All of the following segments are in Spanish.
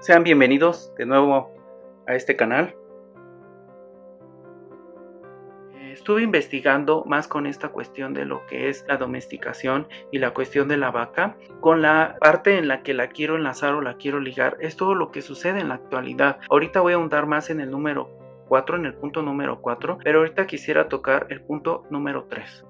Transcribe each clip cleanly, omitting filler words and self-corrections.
Sean bienvenidos de nuevo a este canal. Estuve investigando más con esta cuestión de lo que es la domesticación y la cuestión de la vaca. Con la parte en la que la quiero enlazar o la quiero ligar es todo lo que sucede en la actualidad. Ahorita voy a ahondar más en el número 4, en el punto número 4, pero ahorita quisiera tocar el punto número 3.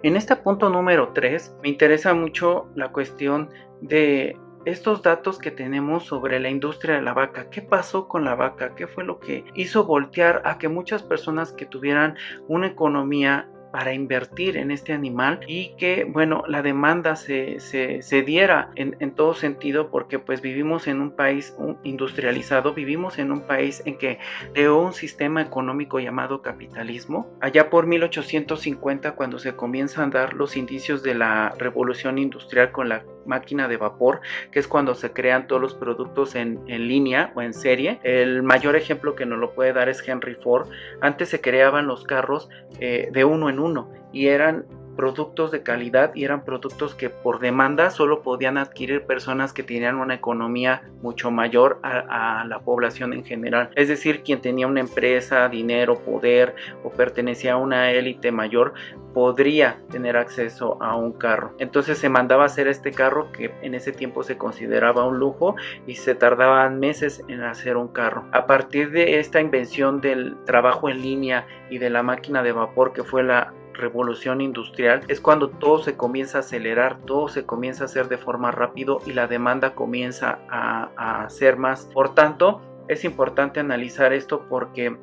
En este punto número 3 me interesa mucho la cuestión de estos datos que tenemos sobre la industria de la vaca. ¿Qué pasó con la vaca? ¿Qué fue lo que hizo voltear a que muchas personas que tuvieran una economía para invertir en este animal y que, bueno, la demanda se diera en todo sentido, porque pues vivimos en un país industrializado, vivimos en un país en que creó un sistema económico llamado capitalismo? Allá por 1850, cuando se comienzan a dar los indicios de la revolución industrial con la máquina de vapor, que es cuando se crean todos los productos en línea o en serie. El mayor ejemplo que nos lo puede dar es Henry Ford. Antes se creaban los carros de uno en uno y eran productos de calidad y eran productos que por demanda solo podían adquirir personas que tenían una economía mucho mayor a la población en general. Es decir, quien tenía una empresa, dinero, poder o pertenecía a una élite mayor podría tener acceso a un carro. Entonces se mandaba a hacer este carro, que en ese tiempo se consideraba un lujo, y se tardaban meses en hacer un carro. A partir de esta invención del trabajo en línea y de la máquina de vapor, que fue la revolución industrial, es cuando todo se comienza a acelerar, todo se comienza a hacer de forma rápido y la demanda comienza a ser más. Por tanto, es importante analizar esto porque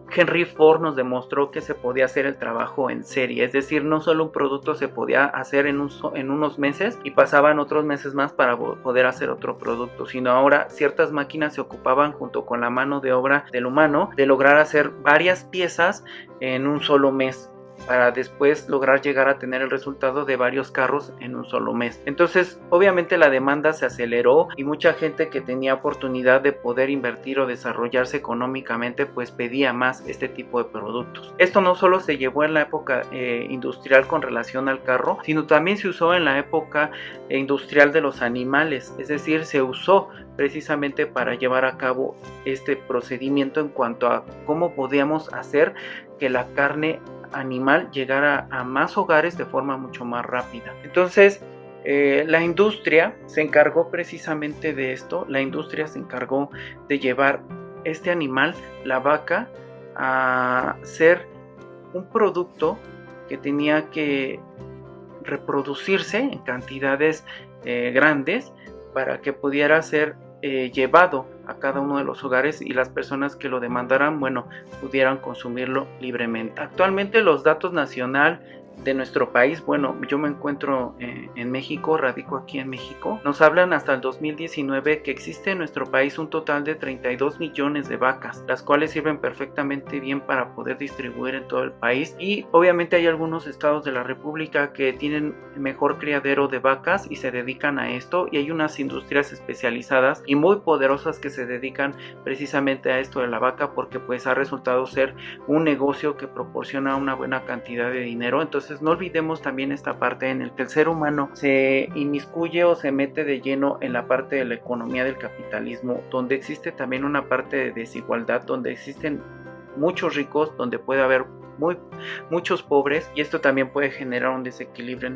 Henry Ford nos demostró que se podía hacer el trabajo en serie, es decir, no solo un producto se podía hacer en unos meses y pasaban otros meses más para poder hacer otro producto, sino ahora ciertas máquinas se ocupaban junto con la mano de obra del humano de lograr hacer varias piezas en un solo mes, para después lograr llegar a tener el resultado de varios carros en un solo mes. Entonces, obviamente la demanda se aceleró y mucha gente que tenía oportunidad de poder invertir o desarrollarse económicamente, pues pedía más este tipo de productos. Esto no solo se llevó en la época industrial con relación al carro, sino también se usó en la época industrial de los animales, es decir, se usó precisamente para llevar a cabo este procedimiento en cuanto a cómo podíamos hacer que la carne animal llegara a más hogares de forma mucho más rápida. Entonces, la industria se encargó precisamente de esto. La industria se encargó de llevar este animal, la vaca, a ser un producto que tenía que reproducirse en cantidades grandes para que pudiera ser llevado a cada uno de los hogares y las personas que lo demandaran, bueno, pudieran consumirlo libremente. Actualmente los datos nacional de nuestro país, bueno, yo me encuentro en México, radico aquí en México, nos hablan hasta el 2019 que existe en nuestro país un total de 32 millones de vacas, las cuales sirven perfectamente bien para poder distribuir en todo el país, y obviamente hay algunos estados de la república que tienen mejor criadero de vacas y se dedican a esto, y hay unas industrias especializadas y muy poderosas que se dedican precisamente a esto de la vaca, porque pues ha resultado ser un negocio que proporciona una buena cantidad de dinero. Entonces no olvidemos también esta parte en el que el ser humano se inmiscuye o se mete de lleno en la parte de la economía del capitalismo, donde existe también una parte de desigualdad, donde existen muchos ricos, donde puede haber muchos pobres, y esto también puede generar un desequilibrio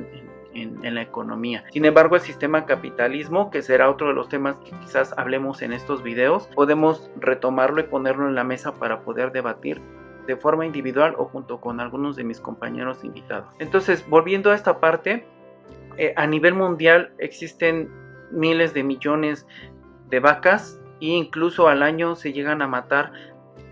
en la economía. Sin embargo, el sistema capitalismo, que será otro de los temas que quizás hablemos en estos videos, podemos retomarlo y ponerlo en la mesa para poder debatir de forma individual o junto con algunos de mis compañeros invitados. Entonces, volviendo a esta parte, a nivel mundial existen miles de millones de vacas e incluso al año se llegan a matar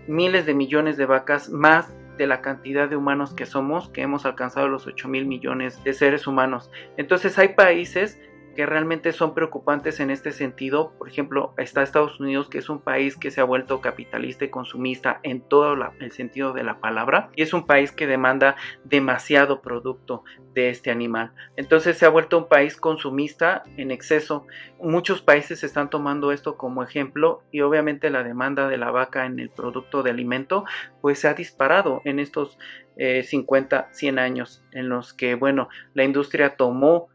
miles de millones de vacas, más de la cantidad de humanos que somos, que hemos alcanzado los 8,000 millones de seres humanos. Entonces hay países que realmente son preocupantes en este sentido. Por ejemplo, está Estados Unidos, que es un país que se ha vuelto capitalista y consumista en todo el sentido de la palabra, y es un país que demanda demasiado producto de este animal. Entonces se ha vuelto un país consumista en exceso. Muchos países están tomando esto como ejemplo, y obviamente la demanda de la vaca en el producto de alimento pues se ha disparado en estos 50, 100 años en los que, bueno, la industria tomó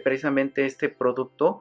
precisamente este producto,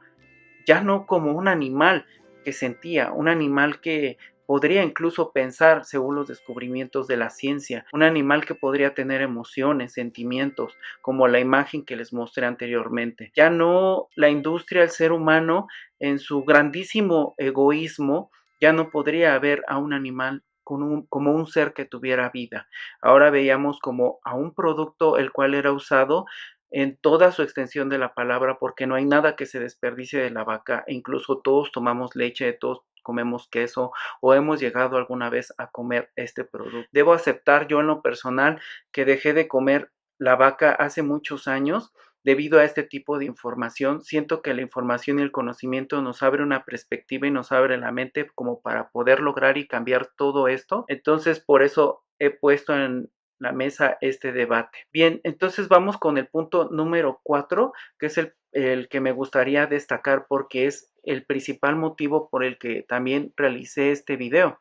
ya no como un animal que sentía, un animal que podría incluso pensar según los descubrimientos de la ciencia, un animal que podría tener emociones, sentimientos, como la imagen que les mostré anteriormente. Ya no la industria, el ser humano, en su grandísimo egoísmo, ya no podría ver a un animal como un ser que tuviera vida. Ahora veíamos como a un producto el cual era usado en toda su extensión de la palabra, porque no hay nada que se desperdicie de la vaca, e incluso todos tomamos leche, todos comemos queso o hemos llegado alguna vez a comer este producto. Debo aceptar yo en lo personal que dejé de comer la vaca hace muchos años debido a este tipo de información. Siento que la información y el conocimiento nos abre una perspectiva y nos abre la mente como para poder lograr y cambiar todo esto. Entonces, por eso he puesto en la mesa este debate. Bien, entonces vamos con el punto número 4, que es el que me gustaría destacar porque es el principal motivo por el que también realicé este video.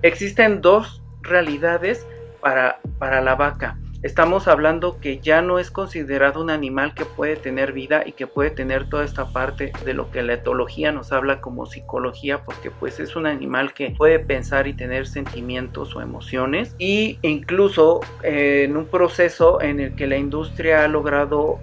Existen dos realidades para la vaca. Estamos hablando que ya no es considerado un animal que puede tener vida y que puede tener toda esta parte de lo que la etología nos habla como psicología, porque pues es un animal que puede pensar y tener sentimientos o emociones, y incluso en un proceso en el que la industria ha logrado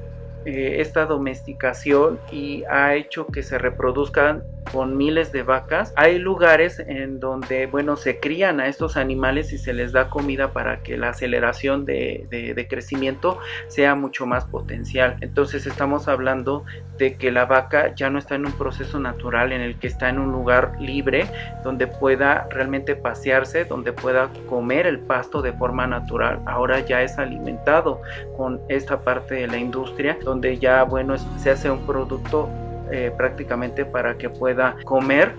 esta domesticación y ha hecho que se reproduzcan con miles de vacas. Hay lugares en donde, bueno, se crían a estos animales y se les da comida para que la aceleración de crecimiento sea mucho más potencial. Entonces estamos hablando de que la vaca ya no está en un proceso natural en el que está en un lugar libre donde pueda realmente pasearse, donde pueda comer el pasto de forma natural. Ahora ya es alimentado con esta parte de la industria donde ya, bueno, se hace un producto prácticamente para que pueda comer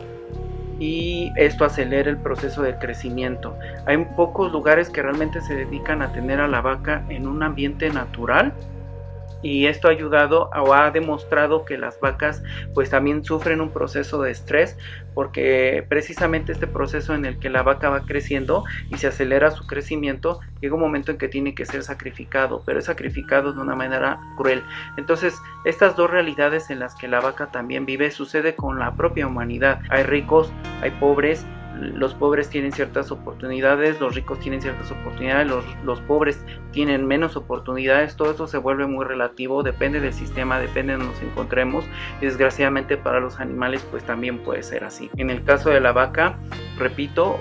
y esto acelera el proceso de crecimiento. Hay pocos lugares que realmente se dedican a tener a la vaca en un ambiente natural, y esto ha ayudado o ha demostrado que las vacas pues también sufren un proceso de estrés, porque precisamente este proceso en el que la vaca va creciendo y se acelera su crecimiento, llega un momento en que tiene que ser sacrificado, pero es sacrificado de una manera cruel. Entonces estas dos realidades en las que la vaca también vive sucede con la propia humanidad. Hay ricos, hay pobres. Los pobres tienen ciertas oportunidades, los ricos tienen ciertas oportunidades, los pobres tienen menos oportunidades. Todo eso se vuelve muy relativo, depende del sistema, depende de donde nos encontremos, y desgraciadamente para los animales pues también puede ser así. En el caso de la vaca, repito,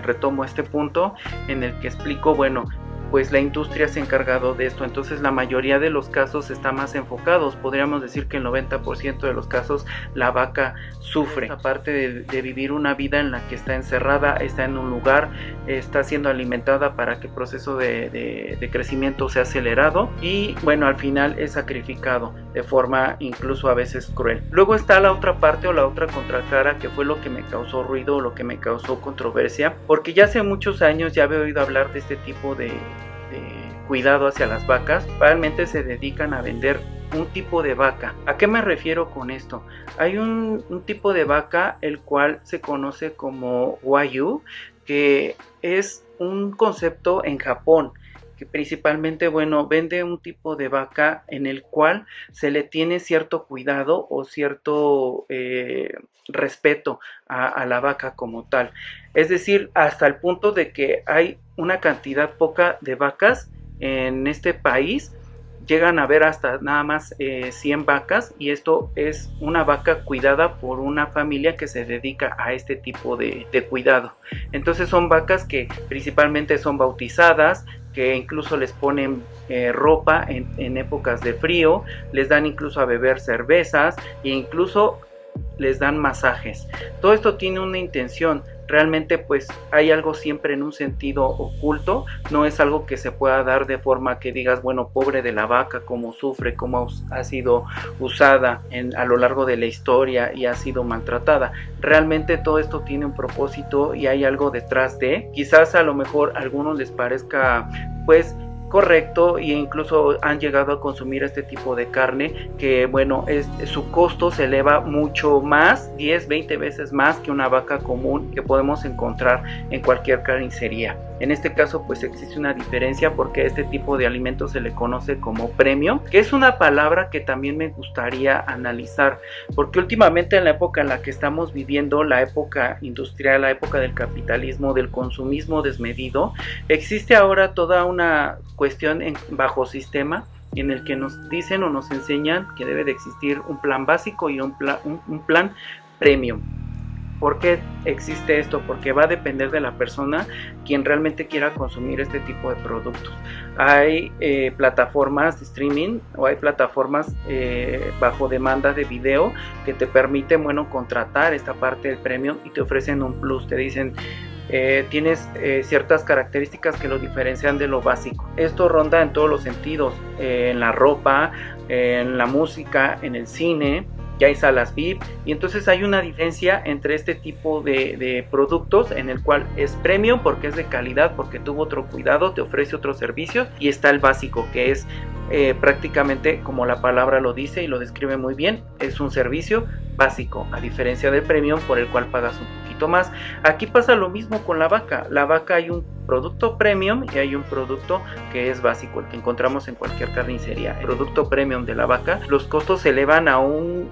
retomo este punto en el que explico, bueno, pues la industria se ha encargado de esto, entonces la mayoría de los casos está más enfocados, podríamos decir que el 90% de los casos la vaca sufre, aparte de vivir una vida en la que está encerrada, está en un lugar, está siendo alimentada para que el proceso de crecimiento sea acelerado y bueno, al final es sacrificado de forma incluso a veces cruel. Luego está la otra parte o la otra contracara, que fue lo que me causó ruido o lo que me causó controversia, porque ya hace muchos años ya había oído hablar de este tipo de cuidado hacia las vacas. Realmente se dedican a vender un tipo de vaca. ¿A qué me refiero con esto? Hay un tipo de vaca el cual se conoce como Wagyu, que es un concepto en Japón, que principalmente, bueno, vende un tipo de vaca en el cual se le tiene cierto cuidado o cierto respeto a la vaca como tal. Es decir, hasta el punto de que hay una cantidad poca de vacas en este país, llegan a ver hasta nada más 100 vacas, y esto es una vaca cuidada por una familia que se dedica a este tipo de cuidado. Entonces son vacas que principalmente son bautizadas, que incluso les ponen ropa en épocas de frío, les dan incluso a beber cervezas e incluso les dan masajes. Todo esto tiene una intención. Realmente pues hay algo siempre en un sentido oculto, no es algo que se pueda dar de forma que digas, bueno, pobre de la vaca, cómo sufre, cómo ha sido usada a lo largo de la historia y ha sido maltratada. Realmente todo esto tiene un propósito y hay algo detrás de, quizás a lo mejor a algunos les parezca pues correcto, e incluso han llegado a consumir este tipo de carne que, bueno, su costo se eleva mucho más, 10, 20 veces más que una vaca común que podemos encontrar en cualquier carnicería. En este caso pues existe una diferencia porque a este tipo de alimentos se le conoce como premium, que es una palabra que también me gustaría analizar, porque últimamente en la época en la que estamos viviendo, la época industrial, la época del capitalismo, del consumismo desmedido, existe ahora toda una cuestión bajo sistema en el que nos dicen o nos enseñan que debe de existir un plan básico y un plan premium. ¿Por qué existe esto? Porque va a depender de la persona quien realmente quiera consumir este tipo de productos. Hay plataformas de streaming o hay plataformas bajo demanda de video que te permiten, bueno, contratar esta parte del premium y te ofrecen un plus. Te dicen, tienes ciertas características que lo diferencian de lo básico. Esto ronda en todos los sentidos, en la ropa, en la música, en el cine. Ya hay salas VIP, y entonces hay una diferencia entre este tipo de productos en el cual es premium porque es de calidad, porque tuvo otro cuidado, te ofrece otros servicios, y está el básico que es prácticamente como la palabra lo dice y lo describe muy bien, es un servicio básico, a diferencia del premium por el cual pagas un poquito más. Aquí pasa lo mismo con la vaca. La vaca hay un producto premium y hay un producto que es básico, el que encontramos en cualquier carnicería. El producto premium de la vaca, los costos se elevan a un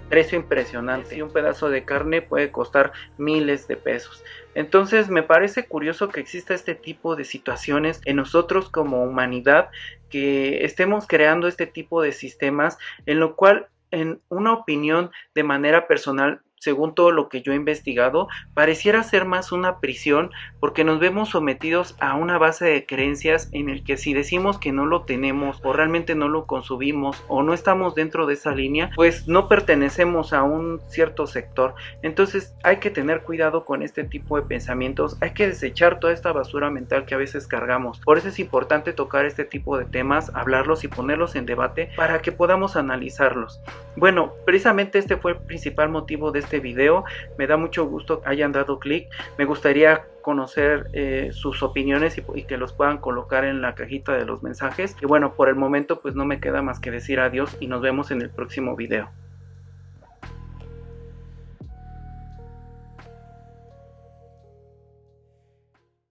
precio impresionante, y un pedazo de carne puede costar miles de pesos. Entonces me parece curioso que exista este tipo de situaciones en nosotros como humanidad, que estemos creando este tipo de sistemas en lo cual, en una opinión de manera personal, según todo lo que yo he investigado, pareciera ser más una prisión, porque nos vemos sometidos a una base de creencias en el que si decimos que no lo tenemos o realmente no lo consumimos o no estamos dentro de esa línea, pues no pertenecemos a un cierto sector. Entonces hay que tener cuidado con este tipo de pensamientos, hay que desechar toda esta basura mental que a veces cargamos. Por eso es importante tocar este tipo de temas, hablarlos y ponerlos en debate para que podamos analizarlos. Bueno, precisamente este fue el principal motivo de este video. Me da mucho gusto que hayan dado clic. Me gustaría conocer sus opiniones y que los puedan colocar en la cajita de los mensajes. Y bueno, por el momento pues no me queda más que decir adiós y nos vemos en el próximo video.